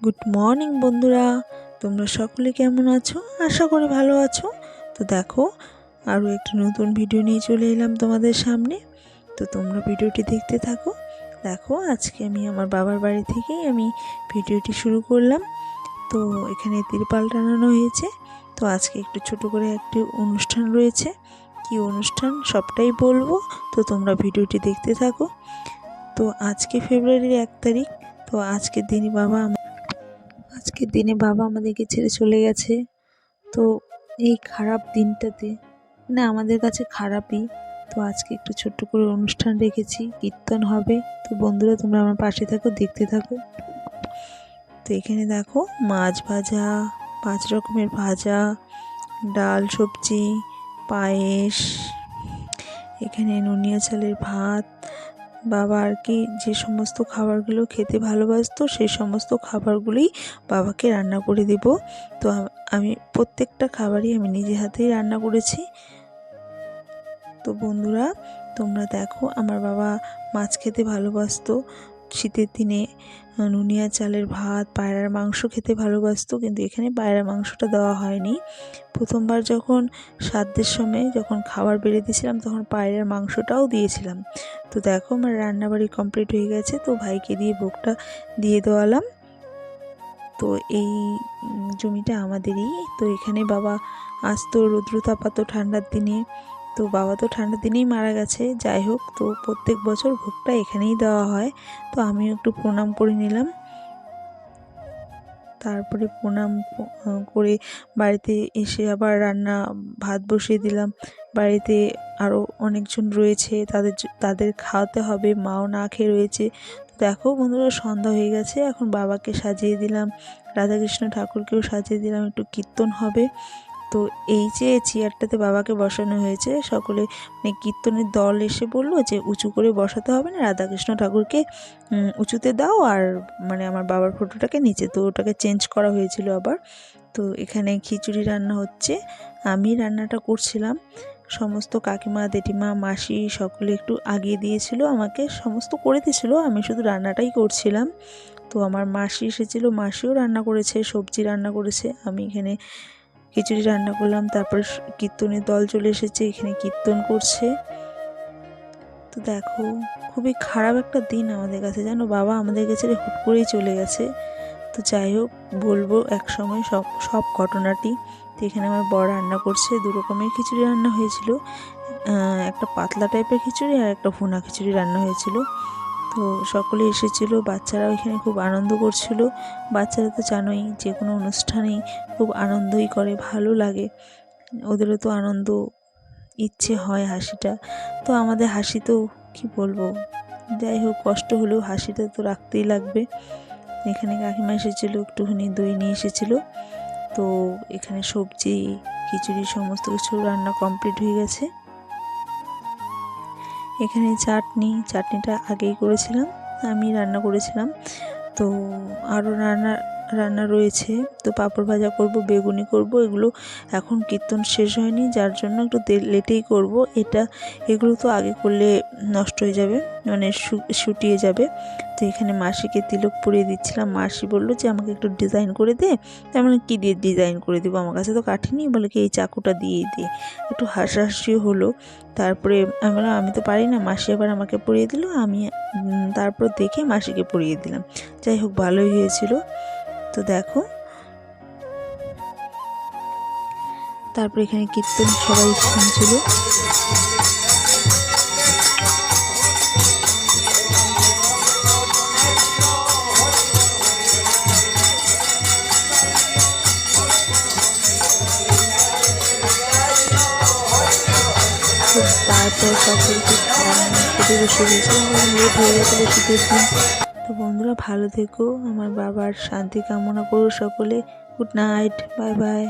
Good morning বন্ধুরা, তোমরা সকলে কেমন আছো? আশা করি ভালো আছো। তো দেখো, আরও একটা নতুন ভিডিও নিয়ে চলে এলাম তোমাদের সামনে। তো তোমরা ভিডিওটি দেখতে থাকো। দেখো, আজকে আমি আমার বাবার বাড়ি থেকেই ভিডিওটি শুরু করলাম। তো এখানে তিরপাল টানানো হয়েছে। তো আজকে একটু ছোট করে একটি অনুষ্ঠান রয়েছে। কি অনুষ্ঠান সবটাই বলবো, তো তোমরা ভিডিওটি দেখতে থাকো। তো আজকে ফেব্রুয়ারির 1 তারিখ। তো আজকের দিনে বাবা আমাদেরকে ছেড়ে চলে গেছে। তো এই খারাপ দিনটাতে আমাদের কাছে খারাপই। তো আজকে একটু ছোট্ট করে অনুষ্ঠান রেখেছি, কীর্তন হবে। তো বন্ধুরা, তোমরা আমার পাশে থাকো, দেখতে থাকো। তো এখানে দেখো, মাছ ভাজা, 5 রকমের ভাজা, ডাল, সবজি, পায়েস, এখানে নুনিয়া চালের ভাত। বাবা আর কি যে সমস্ত খাবারগুলো খেতে ভালোবাসতো সেই সমস্ত খাবারগুলোই বাবাকে রান্না করে দেব। তো আমি প্রত্যেকটা খাবারই আমি নিজে হাতেই রান্না করেছি। তো বন্ধুরা, তোমরা দেখো, আমার বাবা মাছ খেতে ভালোবাসতো। শীতের দিনে নুনিয়া চালের ভাত, পায়রার মাংস খেতে ভালোবাসতো, কিন্তু এখানে পায়রার মাংসটা দেওয়া হয়নি। প্রথমবার যখন শ্রাদ্ধের সময় যখন খাবার বেড়ে দিয়েছিলাম, তখন পায়রার মাংসটাও দিয়েছিলাম। তো দেখো, আমার রান্নাবাড়ি কমপ্লিট হয়ে গেছে। তো ভাইকে দিয়ে ভোগটা দিয়ে দেওয়ালাম। তো এই জমিটা আমাদেরই। তো এখানে বাবা আসতো, রৌদ্র তাপাতো ঠান্ডার দিনে। তো বাবা তো ঠান্ডার দিনেই মারা গেছে। যাই হোক, তো প্রত্যেক বছর ভোগটা এখানেই দেওয়া হয়। তো আমিও একটু প্রণাম করে নিলাম। তারপরে প্রণাম করে বাড়িতে এসে আবার ভাত বসিয়ে দিলাম। বাড়িতে আরও অনেকজন রয়েছে, তাদের খাওয়াতে হবে, মাও না খেয়ে রয়েছে। তো দেখো বন্ধুরা, সন্ধ্যা হয়ে গেছে। এখন বাবাকে সাজিয়ে দিলাম, রাধাকৃষ্ণ ঠাকুরকেও সাজিয়ে দিলাম, একটু কীর্তন হবে। তো এই যে চেয়ারটাতে বাবাকে বসানো হয়েছে, সকলে কীর্তনের দল এসে বলল যে উঁচু করে বসাতে হবে না, রাধাকৃষ্ণ ঠাকুরকে উঁচুতে দাও, আর আমার বাবার ফটোটাকে নিচে। তো ওটাকে চেঞ্জ করা হয়েছিল আবার। তো এখানে খিচুড়ি রান্না হচ্ছে, আমি রান্নাটা করছিলাম। সমস্ত কাকিমা, জেঠিমা, মাসি সকলে একটু আগিয়ে দিয়েছিল, আমাকে সমস্ত করে দিয়েছিল, আমি শুধু রান্নাটাই করছিলাম। তো আমার মাসি এসেছিল, মাসিও রান্না করেছে, সবজি রান্না করেছে, আমি এখানে খিচুড়ি রান্না করলাম। তারপর কীর্তনের দল চলে এসেছে, এখানে কীর্তন করছে। তো দেখো, খুবই খারাপ একটা দিন আমাদের কাছে, জানো, বাবা আমাদের কাছে হুট করেই চলে গেছে। তো যাই হোক, বলবো এক সময় সব ঘটনাটি। তো এখানে আমার বর রান্না করছে, 2 রকমের খিচুড়ি রান্না হয়েছিল। একটা পাতলা টাইপের খিচুড়ি আর একটা ভুনা খিচুড়ি রান্না হয়েছিল। তো সকলে এসেছিল, বাচ্চারাও এখানে খুব আনন্দ করছিল। বাচ্চারা তো জানোই, যে কোনো অনুষ্ঠানেই খুব আনন্দই করে, ভালো লাগে, ওদেরও তো আনন্দ, ইচ্ছে হয় হাসিটা। তো আমাদের হাসি তো কি বলবো, যাই হোক, কষ্ট হলেও হাসিটা তো রাখতেই লাগবে। এখানে কাকিমা এসেছিল, একটুখানি দই নিয়ে এসেছিল। তো এখানে সবজি, খিচুড়ি সমস্ত কিছু রান্না কমপ্লিট হয়ে গেছে। এখানে চাটনিটা আগেই করেছিলাম, আমি রান্না করেছিলাম। তো আরও রান্না রয়েছে। তো পাঁপড় ভাজা করব, বেগুনি করব, এগুলো এখন কীর্তন শেষ হয়নি, যার জন্য একটু লেটেই করব। এগুলো তো আগে করলে নষ্ট হয়ে যাবে, শুটিয়ে যাবে। তো এখানে মাসিকে তিলক পরিয়ে দিচ্ছিলাম। মাসি বললো যে আমাকে একটু ডিজাইন করে দে। তার কী দিয়ে ডিজাইন করে দেবো, আমার কাছে তো কাঠি নেই, বলে কি এই চাকুটা দিয়েই দে। একটু হাসাহাসিও হলো। তারপরে আমি বললাম আমি তো পারি না, মাসি আবার আমাকে পরিয়ে দিল, আমি তারপর দেখে মাসিকে পরিয়ে দিলাম। যাই হোক, ভালোই হয়েছিল। তো দেখো, তারপর এখানে কীর্তন সবাই শুনছিল। তারপর সকলকে খেতে বসে গেছে, লেট হয়ে গেছিলো শীতের দিন। তো বন্ধুরা, ভালো থেকো, আমার বাবার শান্তি কামনা করো সকলে। Good night, bye bye.